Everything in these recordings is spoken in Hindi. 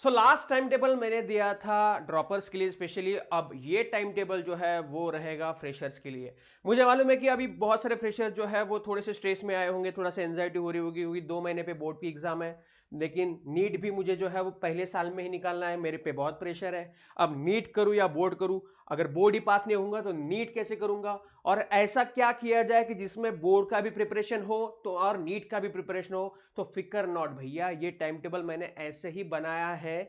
लास्ट टाइम टेबल मैंने दिया था ड्रॉपर्स के लिए स्पेशली। अब ये टाइम टेबल जो है वो रहेगा फ्रेशर्स के लिए। मुझे मालूम है कि अभी बहुत सारे फ्रेशर्स जो है वो थोड़े से स्ट्रेस में आए होंगे, थोड़ा सा एंजाइटी हो रही होगी क्योंकि 2 महीने पे बोर्ड की एग्जाम है। लेकिन नीट भी मुझे जो है वो पहले साल में ही निकालना है, मेरे पे बहुत प्रेशर है। अब नीट करूं या बोर्ड करूं? अगर बोर्ड ही पास नहीं होऊंगा तो नीट कैसे करूंगा? और ऐसा क्या किया जाए कि जिसमें बोर्ड का भी प्रिपरेशन हो तो और नीट का भी प्रिपरेशन हो? तो फिकर नॉट भैया, ये टाइम टेबल मैंने ऐसे ही बनाया है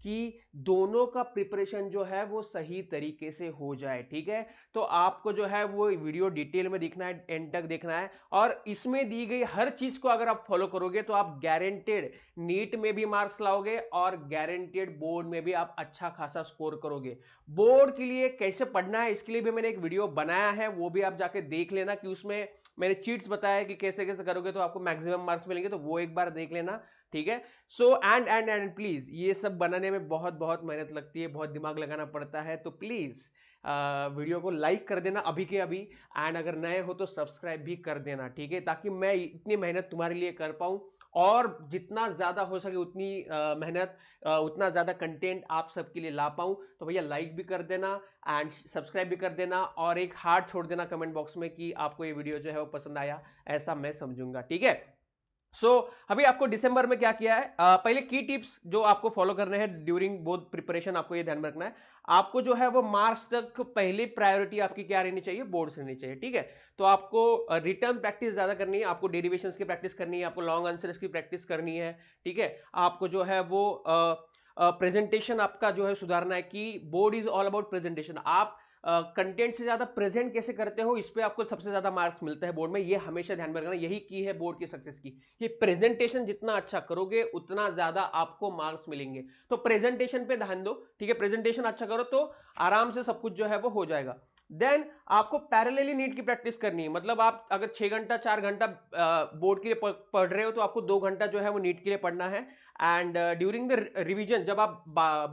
कि दोनों का प्रिपरेशन जो है वो सही तरीके से हो जाए। ठीक है, तो आपको जो है वो वीडियो डिटेल में देखना है, एंड तक देखना है, और इसमें दी गई हर चीज को अगर आप फॉलो करोगे तो आप गारंटेड नीट में भी मार्क्स लाओगे और गारंटेड बोर्ड में भी आप अच्छा खासा स्कोर करोगे। बोर्ड के लिए कैसे पढ़ना है इसके लिए भी मैंने एक वीडियो बनाया है, वो भी आप जाके देख लेना कि उसमें मैंने चीट्स बताया कि कैसे कैसे करोगे तो आपको मैक्सिमम मार्क्स मिलेंगे, तो वो एक बार देख लेना। ठीक है, सो एंड प्लीज, ये सब बनाने में बहुत बहुत मेहनत लगती है, बहुत दिमाग लगाना पड़ता है, तो प्लीज वीडियो को लाइक कर देना अभी के अभी। एंड अगर नए हो तो सब्सक्राइब भी कर देना, ठीक है, ताकि मैं इतनी मेहनत तुम्हारे लिए कर पाऊं और जितना ज्यादा हो सके उतनी मेहनत, उतना ज्यादा कंटेंट आप सबके लिए ला पाऊं। तो भैया लाइक भी कर देना एंड सब्सक्राइब भी कर देना और एक हार्ट छोड़ देना कमेंट बॉक्स में कि आपको ये वीडियो जो है वो पसंद आया, ऐसा मैं समझूंगा। ठीक है, अभी आपको दिसंबर में क्या किया है, पहले की टिप्स जो आपको फॉलो करने हैं ड्यूरिंग बोथ प्रिपरेशन, आपको ये ध्यान में रखना है। आपको जो है वो मार्च तक पहली प्रायोरिटी आपकी क्या रहनी चाहिए? बोर्ड्स रहनी चाहिए। ठीक है, तो आपको रिटर्न प्रैक्टिस ज्यादा करनी है, आपको डेरिवेशंस की प्रैक्टिस करनी है, आपको लॉन्ग आंसर्स की प्रैक्टिस करनी है। ठीक है, आपको जो है वो प्रेजेंटेशन आपका जो है सुधारना है कि board is all about presentation. आप कंटेंट से ज्यादा प्रेजेंट कैसे करते हो इस पे आपको सबसे ज्यादा मार्क्स मिलता है बोर्ड में, ये हमेशा ध्यान में रखना। यही की है बोर्ड की सक्सेस की कि प्रेजेंटेशन जितना अच्छा करोगे उतना ज्यादा आपको मार्क्स मिलेंगे। तो प्रेजेंटेशन पे ध्यान दो। ठीक है, प्रेजेंटेशन अच्छा करो तो आराम से सब कुछ जो है वो हो जाएगा। देन आपको पैरेलली नीट की प्रैक्टिस करनी है, मतलब आप अगर 6 घंटा 4 घंटा बोर्ड के लिए पढ़ रहे हो तो आपको 2 घंटा जो है वो नीट के लिए पढ़ना है। एंड ड्यूरिंग द रिवीजन जब आप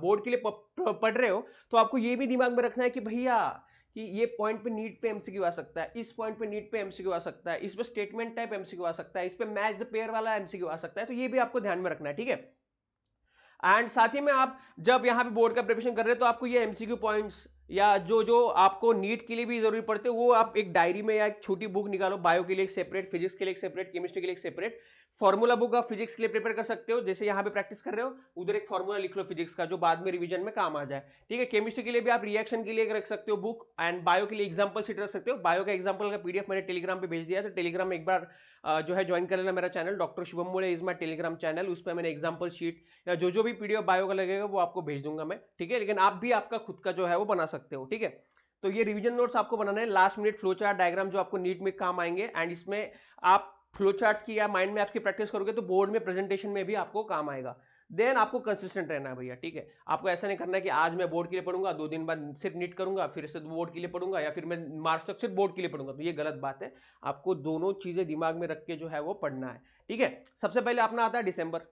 बोर्ड के लिए पढ़ रहे हो तो आपको ये भी दिमाग में रखना है कि भैया कि ये पॉइंट पे नीट पे एमसीक्यू आ सकता है, इस पॉइंट पे नीट पे एमसीक्यू आ सकता है, इस पे स्टेटमेंट टाइप एमसीक्यू आ सकता है, इस पे मैच द पेयर वाला एमसीक्यू आ सकता है, तो ये भी आपको ध्यान में रखना है। ठीक है, एंड साथ ही में आप जब यहां पे बोर्ड का प्रिपरेशन कर रहे हैं तो आपको ये एमसीक्यू पॉइंट्स या जो जो आपको नीट के लिए भी जरूरी पड़ते हैं वो आप एक डायरी में या एक छोटी बुक निकालो। बायो के लिए एक सेपरेट, फिजिक्स के लिए एक सेपरेट, केमिस्ट्री के लिए एक सेपरेट फॉर्मूला बुक आप फिजिक्स के लिए प्रिपेयर कर सकते हो, जैसे यहां पे प्रैक्टिस कर रहे हो उधर एक फॉर्मूला लिख लो फिजिक्स का जो बाद में रिवीजन में काम आ जाए। ठीक है, केमिस्ट्री के लिए भी आप रिएक्शन के लिए रख सकते हो बुक, एंड बायो के लिए एग्जांपल शीट रख सकते हो। बायो का एग्जांपल का पीडीएफ मैंने टेलीग्राम पे भेज दिया है, तो टेलीग्राम में एक बार जो है ज्वाइन कर लेना मेरा चैनल, डॉक्टर शुभम मोड़े इज माय टेलीग्राम चैनल। उस पर मैंने एग्जांपल शीट या जो जो भी पीडीएफ बायो का लगेगा वो आपको भेज दूंगा मैं। ठीक है, लेकिन आप भी आपका खुद का जो है वो बना सकते हो। ठीक है, तो ये रिवीजन नोट्स आपको बनाना है, last minute flow chart diagram जो आपको नीट में काम आएंगे, एंड इसमें आप फ्लो चार्ट्स की या माइंड में आपकी प्रैक्टिस करोगे तो बोर्ड में प्रेजेंटेशन में भी आपको काम आएगा। देन आपको कंसिस्टेंट रहना है भैया। ठीक है, आपको ऐसा नहीं करना है कि आज मैं बोर्ड के लिए पढ़ूंगा, 2 दिन बाद सिर्फ नीट करूंगा, फिर से बोर्ड के लिए पढ़ूंगा, या फिर मैं मार्च तक सिर्फ बोर्ड के लिए पढ़ूंगा, तो ये गलत बात है। आपको दोनों चीजें दिमाग में रख के जो है वो पढ़ना है। ठीक है, सबसे पहले अपना आता है दिसंबर,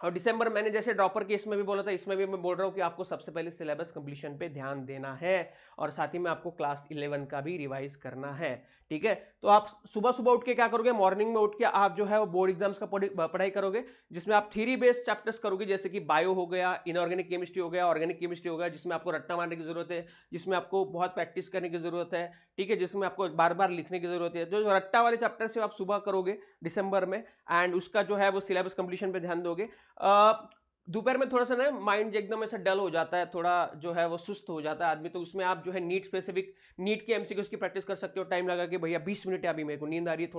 और दिसंबर मैंने जैसे ड्रॉपर के इसमें भी बोला था, इसमें भी मैं बोल रहा हूं कि आपको सबसे पहले सिलेबस कंप्लीशन पे ध्यान देना है, और साथ ही में आपको क्लास 11 का भी रिवाइज करना है। ठीक है, तो आप सुबह सुबह उठ के क्या करोगे? मॉर्निंग में उठ के आप जो है वो बोर्ड एग्जाम्स का पढ़ाई करोगे, जिसमें आप थ्योरी बेस्ड चैप्टर्स करोगे, जैसे कि बायो हो गया, इनऑर्गेनिक केमिस्ट्री हो गया, ऑर्गेनिक केमिस्ट्री हो गया, जिसमें आपको रट्टा मारने की जरूरत है, जिसमें आपको बहुत प्रैक्टिस करने की जरूरत है। ठीक है, जिसमें आपको बार बार लिखने की जरूरत है, जो रट्टा वाले चैप्टर से आप सुबह करोगे दिसंबर में, एंड उसका जो है वो सिलेबस कंप्लीशन पे ध्यान दोगे। दोपहर में थोड़ा सा ना माइंड एकदम ऐसा डल हो जाता है, थोड़ा जो है वो सुस्त हो जाता है आदमी, तो उसमें आप जो है नीट स्पेसिफिक नीट के एमसीक्यूज की प्रैक्टिस कर सकते हो, टाइम लगा के भैया 20 मिनट है, अभी मेरे को नींद आ रही है,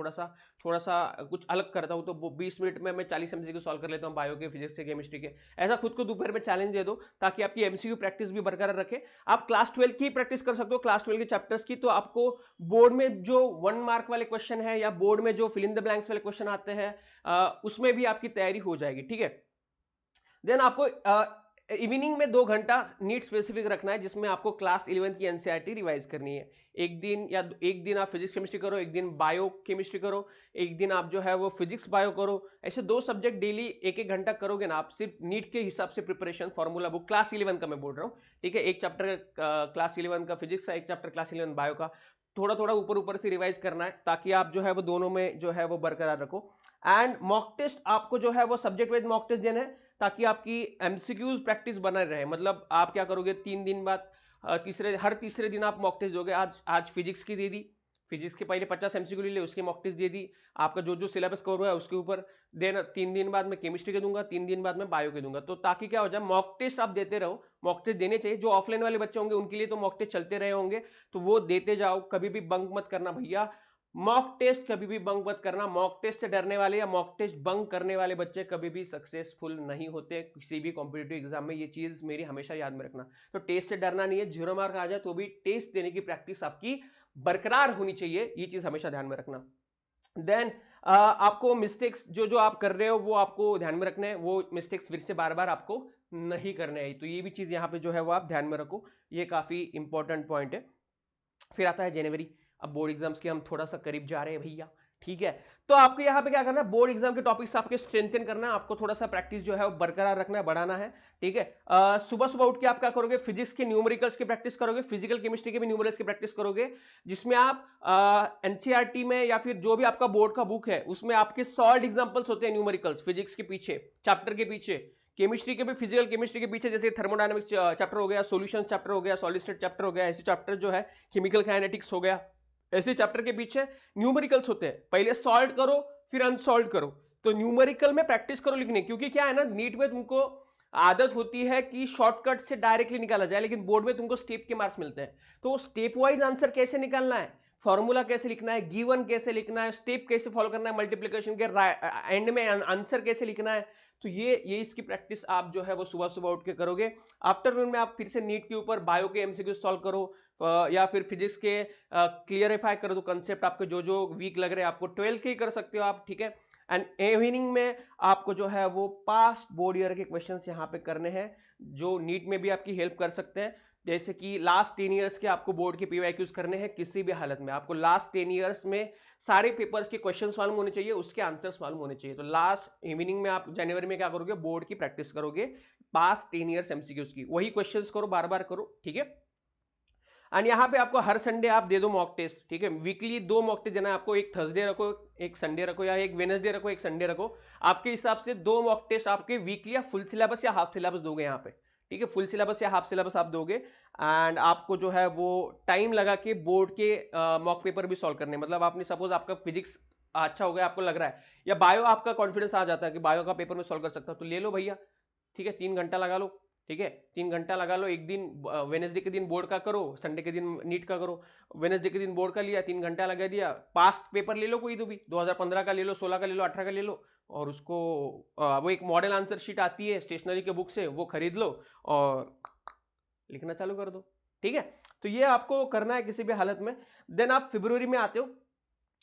थोड़ा सा कुछ अलग करता हूं, तो 20 मिनट में मैं 40 एमसीक्यू सॉल्व कर लेता हूं, बायो के, फिजिक्स के, केमिस्ट्री के। ऐसा खुद को दोपहर में चैलेंज दे दो ताकि आपकी एमसीक्यू प्रैक्टिस भी बरकरार रखे। आप क्लास 12 की प्रैक्टिस कर सकते हो, क्लास 12 के चैप्टर्स की, तो आपको बोर्ड में जो 1 मार्क वाले क्वेश्चन है या बोर्ड में जो फिल इन द ब्लैंक्स वाले क्वेश्चन आते हैं उसमें भी आपकी तैयारी हो जाएगी। ठीक है, देन आपको इवनिंग में 2 घंटा नीट स्पेसिफिक रखना है, जिसमें आपको क्लास 11 की एनसीईआरटी रिवाइज करनी है। एक दिन आप फिजिक्स केमिस्ट्री करो, एक दिन बायो केमिस्ट्री करो, एक दिन आप जो है वो फिजिक्स बायो करो। ऐसे 2 सब्जेक्ट डेली 1-1 घंटा करोगे ना आप, सिर्फ नीट के हिसाब से प्रिपरेशन, फॉर्मूला बुक क्लास 11 का मैं बोल रहा हूँ। ठीक है, एक चैप्टर क्लास 11 का फिजिक्स का, एक चैप्टर क्लास 11 बायो का, थोड़ा थोड़ा ऊपर ऊपर से रिवाइज करना है ताकि आप जो है वो दोनों में जो है वो बरकरार रखो। एंड मॉक टेस्ट आपको जो है वो सब्जेक्ट वाइज मॉक टेस्ट देना है। ताकि आपकी एमसीक्यूज प्रैक्टिस बना रहे। मतलब आप क्या करोगे, 3 दिन बाद हर तीसरे दिन आप मॉक टेस्ट दोगे। आज आज फिजिक्स की दे दी, फिजिक्स के पहले 50 एमसीक्यू ले लिए, उसके मॉक टेस्ट दे दी, आपका जो जो सिलेबस कवर हुआ है उसके ऊपर। देन 3 दिन बाद मैं केमिस्ट्री के दूंगा, 3 दिन बाद मैं बायो के दूंगा। तो ताकि क्या हो जाए, मॉक टेस्ट आप देते रहो, मॉक टेस्ट देने चाहिए। जो ऑफलाइन वाले बच्चे होंगे उनके लिए तो मॉक टेस्ट चलते रहे होंगे, तो वो देते जाओ, कभी भी बंक मत करना भैया। मॉक टेस्ट कभी भी बंक मत करना। मॉक टेस्ट से डरने वाले या मॉक टेस्ट बंक करने वाले बच्चे कभी भी सक्सेसफुल नहीं होते किसी भी कॉम्पिटिटिव एग्जाम में। ये चीज मेरी हमेशा याद में रखना। तो टेस्ट से डरना नहीं है, 0 मार्क आ जाए तो भी टेस्ट देने की प्रैक्टिस आपकी बरकरार होनी चाहिए, ये चीज हमेशा ध्यान में रखना। देन आपको मिस्टेक्स जो जो आप कर रहे हो वो आपको ध्यान में रखने हैं, वो मिस्टेक्स फिर से बार बार आपको नहीं करने हैं। तो ये भी चीज यहाँ पे जो है वो आप ध्यान में रखो, ये काफी इंपॉर्टेंट पॉइंट है। फिर आता है जनवरी। अब बोर्ड एग्जाम्स के हम थोड़ा सा करीब जा रहे हैं भैया, ठीक है। तो आपको यहाँ पे क्या करना है, बोर्ड एग्जाम के टॉपिक्स आपके स्ट्रेंथन करना है, आपको थोड़ा सा प्रैक्टिस जो है वो बरकरार रखना है, बढ़ाना है, ठीक है। सुबह सुबह उठ के आप क्या करोगे, फिजिक्स के न्यूमेरिकल्स की प्रैक्टिस करोगे, फिजिकल केमिस्ट्री के भी न्यूमेरिकल्स की प्रैक्टिस करोगे, जिसमें आप एनसीईआरटी में या फिर जो भी आपका बोर्ड का बुक है उसमें आपके सॉल्ड एग्जांपल्स होते हैं न्यूमेरिकल्स, फिजिक्स के पीछे, चैप्टर के पीछे, केमिस्ट्री के भी फिजिकल केमिस्ट्री के पीछे, जैसे थर्मोडायनामिक्स चैप्टर हो गया, सॉल्यूशंस चैप्टर हो गया, सॉलिड स्टेट चैप्टर हो गया, ऐसे चैप्टर जो है केमिकल काइनेटिक्स हो गया, ऐसे चैप्टर के पीछे न्यूमेरिकल्स होते हैं। पहले सॉल्व करो फिर अनसॉल्व करो। तो न्यूमेरिकल में प्रैक्टिस करो लिखने, क्योंकि क्या है ना, नीट में तुमको आदत होती है कि शॉर्टकट से डायरेक्टली निकाला जाए, लेकिन बोर्ड में तुमको स्टेप के मार्क्स मिलते हैं। तो स्टेप वाइज आंसर कैसे निकालना है, फॉर्मूला कैसे लिखना है, गिवन कैसे लिखना है, स्टेप कैसे फॉलो करना है, मल्टीप्लिकेशन के एंड में आंसर कैसे लिखना है, तो ये इसकी प्रैक्टिस आप जो है वो सुबह सुबह उठ के करोगे। आफ्टरनून में आप फिर से नीट के ऊपर बायो के एमसीक्यू सॉल्व करो, या फिर फिजिक्स के क्लियरिफाई करो, तो कंसेप्ट आपके जो जो वीक लग रहे हैं आपको 12 के ही कर सकते हो आप, ठीक है। एंड इवनिंग में आपको जो है वो पास्ट बोर्ड ईयर के क्वेश्चंस यहाँ पे करने हैं, जो नीट में भी आपकी हेल्प कर सकते हैं। जैसे कि लास्ट 10 ईयर्स के आपको बोर्ड के पीवाईक्यूज करने हैं, किसी भी हालत में आपको लास्ट 10 ईयर्स में सारे पेपर्स के क्वेश्चंस मालूम होने चाहिए, उसके आंसर्स मालूम होने चाहिए। तो लास्ट इवनिंग में आप जनवरी में क्या करोगे, बोर्ड की प्रैक्टिस करोगे, पास्ट 10 ईयर्स एमसीक्यूज की, वही क्वेश्चंस करो, बार बार करो, ठीक है। एंड यहाँ पे आपको हर संडे आप दे दो मॉक टेस्ट, ठीक है। वीकली 2 मॉक टेस्ट देना है आपको, एक थर्सडे रखो, एक संडे रखो, या एक वेडनेसडे रखो, एक संडे रखो। आपके हिसाब से 2 मॉक टेस्ट आपके वीकली या फुल सिलेबस या हाफ सिलेबस दोगे यहाँ पे, ठीक है। फुल सिलेबस या हाफ सिलेबस आप दोगे, एंड आपको जो है वो टाइम लगा के बोर्ड के मॉक पेपर भी सॉल्व करने। मतलब आपने सपोज आपका फिजिक्स अच्छा हो गया, आपको लग रहा है, या बायो आपका कॉन्फिडेंस आ जाता है कि बायो का पेपर में सॉल्व कर सकता हूं, तो ले लो भैया, ठीक है, 3 घंटा लगा लो, ठीक है, 3 घंटा लगा लो। एक दिन वेनेसडे के दिन बोर्ड का करो, संडे के दिन नीट का करो। वेनेसडे के दिन बोर्ड का लिया, 3 घंटा लगा दिया, पास्ट पेपर ले लो कोई तो भी, 2015 का ले लो, 16 का ले लो, 18 का ले लो, और उसको वो एक मॉडल आंसर शीट आती है स्टेशनरी के बुक से, वो खरीद लो और लिखना चालू कर दो, ठीक है। तो ये आपको करना है किसी भी हालत में। देन आप फरवरी में आते हो।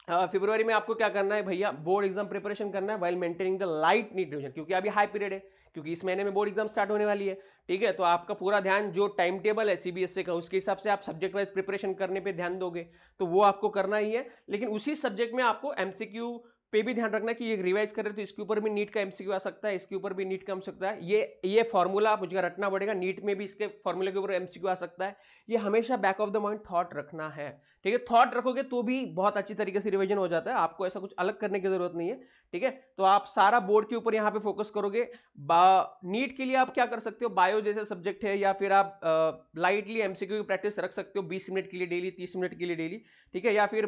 फरवरी में आपको क्या करना है भैया, बोर्ड एग्जाम प्रिपरेशन करना है while maintaining the light neat revision, क्योंकि अभी हाई पीरियड है, क्योंकि इस महीने में बोर्ड एग्जाम स्टार्ट होने वाली है, ठीक है। तो आपका पूरा ध्यान जो टाइम टेबल है सीबीएसई का, उसके हिसाब से आप सब्जेक्ट वाइज प्रिपरेशन करने पे ध्यान दोगे, तो वो आपको करना ही है। लेकिन उसी सब्जेक्ट में आपको एमसीक्यू पे भी ध्यान रखना कि ये रिवाइज कर रहे हो तो इसके ऊपर भी नीट का एमसीक्यू आ सकता है, इसके ऊपर भी नीट का आ सकता है। ये फॉर्मूला मुझे रटना पड़ेगा, नीट में भी इसके फॉर्मूले के ऊपर एमसीक्यू आ सकता है। ये हमेशा back of the mind thought रखना है, ठीक है। थॉट रखोगे तो भी बहुत अच्छी तरीके से रिवीजन हो जाता है, आपको ऐसा कुछ अलग करने की जरूरत नहीं है, ठीक है। तो आप सारा बोर्ड के ऊपर यहाँ पे फोकस करोगे। नीट के लिए आप क्या कर सकते हो, बायो जैसे सब्जेक्ट है, या फिर आप लाइटली एमसीक्यू की प्रैक्टिस रख सकते हो 20 मिनट के लिए डेली, 30 मिनट के लिए डेली, ठीक है। या फिर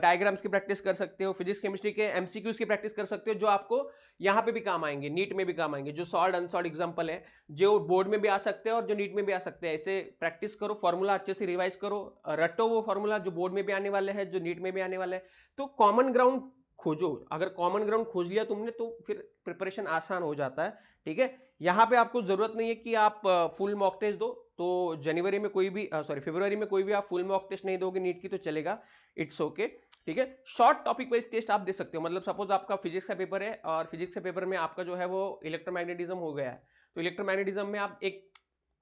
डायग्राम्स की प्रैक्टिस कर सकते हो, फिजिक्स केमिस्ट्री के एमसीक्यूज की प्रैक्टिस कर सकते हो, जो आपको यहाँ पे भी काम आएंगे, नीट में भी काम आएंगे, जो सॉल्ड अनसॉल्ड एग्जाम्पल है, जो बोर्ड में भी आ सकते हैं और जो नीट में भी आ सकते हैं। ऐसे प्रैक्टिस करो, फॉर्मूला अच्छे से रिवाइज करो, रटो वो फॉर्मूला जो बोर्ड में भी आने वाले हैं, जो नीट में भी आने वाले हैं। तो कॉमन ग्राउंड खोजो, अगर कॉमन ग्राउंड खोज लिया तुमने तो फिर प्रिपरेशन आसान हो जाता है, ठीक है। यहाँ पे आपको जरूरत नहीं है कि आप फुल मॉक टेस्ट दो, तो जनवरी में कोई भी फरवरी में कोई भी आप फुल मॉक टेस्ट नहीं दोगे नीट की तो चलेगा, इट्स ओके, ठीक है। शॉर्ट टॉपिक वाइज टेस्ट आप दे सकते हो। मतलब सपोज आपका फिजिक्स का पेपर है और फिजिक्स के पेपर में आपका जो है वो इलेक्ट्रोमैग्नेटिज्म हो गया है, तो इलेक्ट्रोमैग्नेटिज्म में आप एक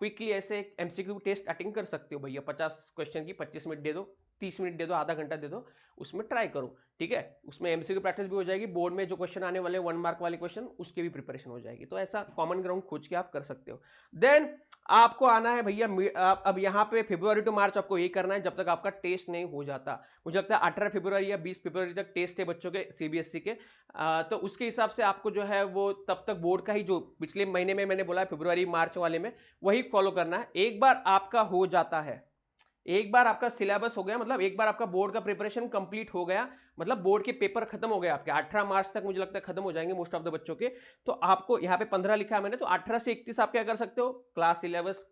क्विकली ऐसे एमसीक्यू टेस्ट अटेंड कर सकते हो भैया, 50 क्वेश्चन की 25 मिनट दे दो, 30 मिनट दे दो, आधा घंटा दे दो, उसमें ट्राई करो, ठीक है। उसमें एमसीक्यू प्रैक्टिस भी हो जाएगी, बोर्ड में जो क्वेश्चन आने वाले 1 मार्क वाले क्वेश्चन उसके भी प्रिपरेशन हो जाएगी। तो ऐसा कॉमन ग्राउंड खोज के आप कर सकते हो। देन आपको आना है भैया, अब यहाँ पे फरवरी टू मार्च आपको ये करना है जब तक आपका टेस्ट नहीं हो जाता। मुझे लगता है 18 फरवरी या 20 फरवरी तक टेस्ट है बच्चों के सीबीएसई के। तो उसके हिसाब से आपको जो है वो तब तक बोर्ड का ही जो पिछले महीने में मैंने बोला है फरवरी मार्च वाले में, वही फॉलो करना है। एक बार आपका हो जाता है, एक बार आपका सिलेबस हो गया, मतलब एक बार आपका बोर्ड का प्रिपरेशन कंप्लीट हो गया, मतलब बोर्ड के पेपर खत्म हो गए आपके 18 मार्च तक मुझे लगता है खत्म हो जाएंगे मोस्ट ऑफ द बच्चों के। तो आपको यहाँ पे 15 लिखा है मैंने, तो 18 से 31 आप क्या कर सकते हो, क्लास सिलेबस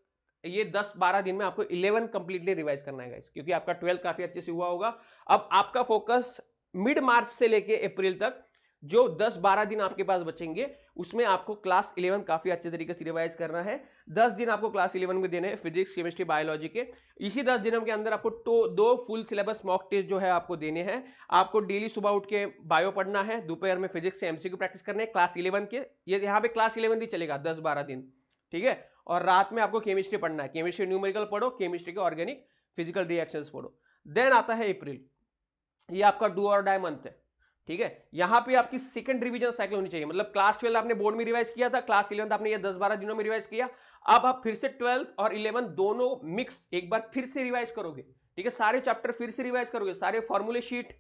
ये 10-12 दिन में आपको 11 कंप्लीटली रिवाइज करना है गाइस, क्योंकि आपका 12 काफी अच्छे से हुआ होगा। अब आपका फोकस मिड मार्च से लेके अप्रैल तक जो 10-12 दिन आपके पास बचेंगे उसमें आपको क्लास 11 काफी अच्छे तरीके से रिवाइज करना है। 10 दिन आपको क्लास 11 में देने हैं, फिजिक्स, केमिस्ट्री, बायोलॉजी के। इसी 10 दिनों के अंदर आपको दो फुल सिलेबस मॉक टेस्ट जो है आपको देने हैं। आपको डेली सुबह उठ के बायो पढ़ना है, दोपहर में फिजिक्स से एमसीक्यू प्रैक्टिस करने हैं क्लास 11 के, ये यहाँ पे क्लास 11 ही चलेगा 10-12 दिन, ठीक है। और रात में आपको केमिस्ट्री पढ़ना है, केमिस्ट्री न्यूमेरिकल पढ़ो, केमिस्ट्री के ऑर्गेनिक फिजिकल रिएक्शंस पढ़ो। देन आता है अप्रैल, ये आपका डू और डाई मंथ है, ठीक है। यहां पे आपकी सेकंड रिवीजन साइकिल होनी चाहिए, मतलब क्लास 12 आपने बोर्ड में रिवाइज किया था, क्लास 11 आपने ये 10-12 दिनों में रिवाइज किया, अब आप फिर से 12 और 11 दोनों मिक्स एक बार फिर से रिवाइज करोगे, ठीक है। सारे चैप्टर फिर से रिवाइज करोगे, सारे फॉर्मूले शीट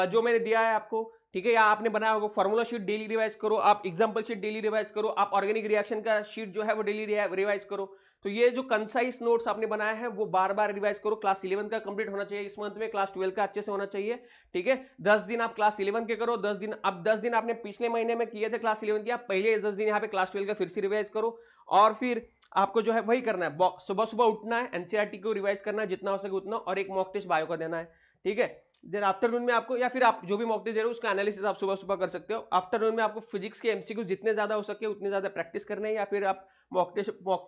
जो मैंने दिया है आपको, ठीक है, या आपने बनाया होगा फॉर्मूला शीट डेली रिवाइज करो, आप एग्जांपल शीट डेली रिवाइज करो, आप ऑर्गेनिक रिएक्शन का शीट जो है वो डेली रिवाइज करो। तो ये जो कंसाइज नोट्स आपने बनाया है वो बार बार रिवाइज करो। क्लास 11 का कंप्लीट होना चाहिए इस मंथ में, क्लास 12 का अच्छे से होना चाहिए, ठीक है। 10 दिन आप क्लास 11 के करो, 10 दिन, अब 10 दिन आपने पिछले महीने में किए थे क्लास 11 के, आप पहले 10 दिन यहाँ पे क्लास 12 का फिर से रिवाइज करो। और फिर आपको जो है वही करना है, सुबह सुबह उठना है, एनसीईआरटी को रिवाइज करना है जितना हो सके उतना, और एक मॉक टेस्ट बायो का देना है, ठीक है। देन आफ्टरनून में आपको, या फिर आप जो भी मॉक टेस्ट दे रहे हो उसका एनालिसिस आप सुबह सुबह कर सकते हो। आफ्टरनून में आपको फिजिक्स के एमसीक्यू जितने ज्यादा हो सके उतने ज्यादा प्रैक्टिस करने हैं, या फिर आप मॉक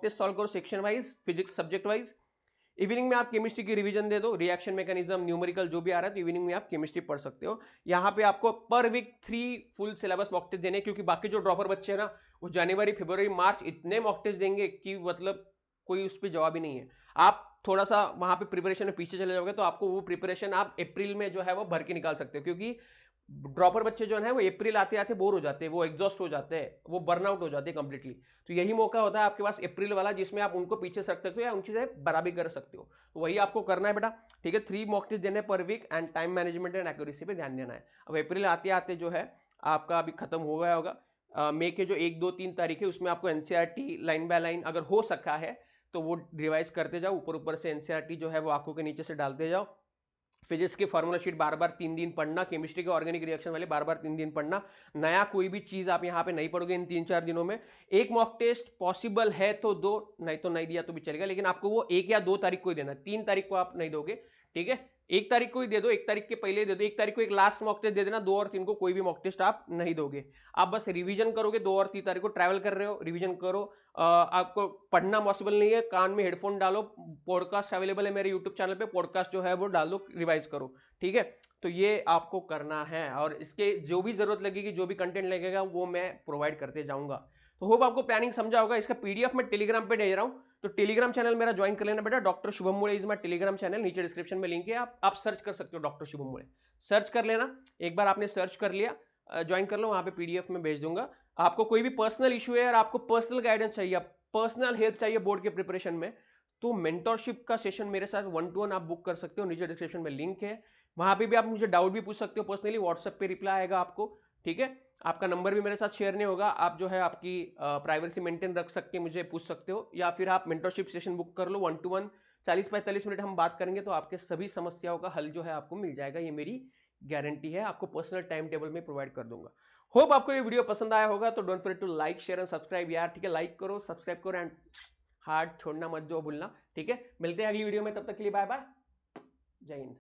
टेस्ट सॉल्व करो section wise, physics subject wise. Evening में आप केमिस्ट्री की रिवीजन दे दो, रिएक्शन मैकेनिज्म, न्यूमेरिकल जो भी आ रहा है, तो इवनिंग में आप केमिस्ट्री पढ़ सकते हो। यहाँ पे आपको per week 3 full syllabus mock test देने, क्योंकि बाकी जो ड्रॉपर बच्चे हैं ना वो जनवरी फरवरी मार्च इतने मॉक टेस्ट देंगे कि मतलब कोई उस पर जवाब ही नहीं है। आप थोड़ा सा वहां पे प्रिपरेशन में पीछे चले जाओगे तो आपको वो प्रिपरेशन आप अप्रैल में जो है वो भर के निकाल सकते हो, क्योंकि ड्रॉपर बच्चे जो है वो अप्रैल आते आते बोर हो जाते हैं, वो एग्जॉस्ट हो जाते हैं, वो बर्नआउट हो जाते हैं कंप्लीटली। तो यही मौका होता है आपके पास अप्रैल वाला, जिसमें आप उनको पीछे रख सकते हो या उनकी से बराबरी कर सकते हो। तो वही आपको करना है बेटा, ठीक है। 3 मॉक टेस्ट देने per week, and time management and accuracy पे ध्यान देना है। अब अप्रैल आते आते जो है आपका अभी खत्म हो गया होगा, मई के जो 1-2-3 तारीख है उसमें आपको एनसीईआरटी लाइन बाय लाइन अगर हो सका है तो वो रिवाइज करते जाओ, ऊपर ऊपर से एनसीईआरटी जो है वो आंखों के नीचे से डालते जाओ। फिजिक्स के फॉर्मूला शीट बार बार 3 दिन पढ़ना, केमिस्ट्री के ऑर्गेनिक रिएक्शन वाले बार बार 3 दिन पढ़ना। नया कोई भी चीज आप यहाँ पे नहीं पढ़ोगे इन 3-4 दिनों में। एक मॉक टेस्ट पॉसिबल है तो दो, नहीं तो नहीं दिया तो भी चलेगा, लेकिन आपको वो 1 या 2 तारीख को ही देना, 3 तारीख को आप नहीं दोगे, ठीक है। 1 तारीख को ही दे दो, 1 तारीख के पहले दे दो, 1 तारीख को एक लास्ट मॉक टेस्ट दे देना, 2 और 3 को कोई भी मॉक टेस्ट आप नहीं दोगे। आप बस रिवीजन करोगे, 2 और 3 तारीख को ट्रैवल कर रहे हो, रिवीजन करो। आपको पढ़ना पॉसिबल नहीं है, कान में हेडफोन डालो, पॉडकास्ट अवेलेबल है मेरे यूट्यूब चैनल पे, पॉडकास्ट जो है वो डालो, रिवाइज करो, ठीक है। तो ये आपको करना है, और इसके जो भी जरूरत लगेगी, जो भी कंटेंट लगेगा वो मैं प्रोवाइड करते जाऊंगा। तो होप आपको प्लानिंग समझा होगा। इसका पीडीएफ मैं टेलीग्राम पे दे रहा हूँ, तो टेलीग्राम चैनल मेरा ज्वाइन कर लेना बेटा। Doctor Shubham Mule is my Telegram channel, नीचे डिस्क्रिप्शन में लिंक है, आप सर्च कर सकते हो डॉक्टर शुभम मुळे, सर्च कर लेना। एक बार आपने सर्च कर लिया, ज्वाइन कर लो, वहां पे पीडीएफ में भेज दूंगा। आपको कोई भी पर्सनल इशू है और आपको पर्सनल गाइडेंस चाहिए, पर्सनल हेल्प चाहिए बोर्ड के प्रिपरेशन में, तो मेंटरशिप का सेशन मेरे साथ 1-to-1 आप बुक कर सकते हो, नीचे डिस्क्रिप्शन में लिंक है, वहां पे भी आप मुझे डाउट भी पूछ सकते हो पर्सनली, व्हाट्सएप पे रिप्लाई आएगा आपको, ठीक है। आपका नंबर भी मेरे साथ शेयर नहीं होगा, आप जो है आपकी प्राइवेसी मेंटेन रख सकते, मुझे पूछ सकते हो, या फिर आप मेंटरशिप सेशन बुक कर लो 1-to-1, 40-45 मिनट हम बात करेंगे, तो आपके सभी समस्याओं का हल जो है आपको मिल जाएगा, ये मेरी गारंटी है, आपको पर्सनल टाइम टेबल में प्रोवाइड कर दूंगा। होप आपको ये वीडियो पसंद आया होगा, तो don't forget to like share and subscribe यार, ठीक है। लाइक करो, सब्सक्राइब करो, एंड हार्ट छोड़ना मत जो भूलना, ठीक है। मिलते हैं अगली वीडियो में, तब तक के लिए बाय बाय, जय हिंद।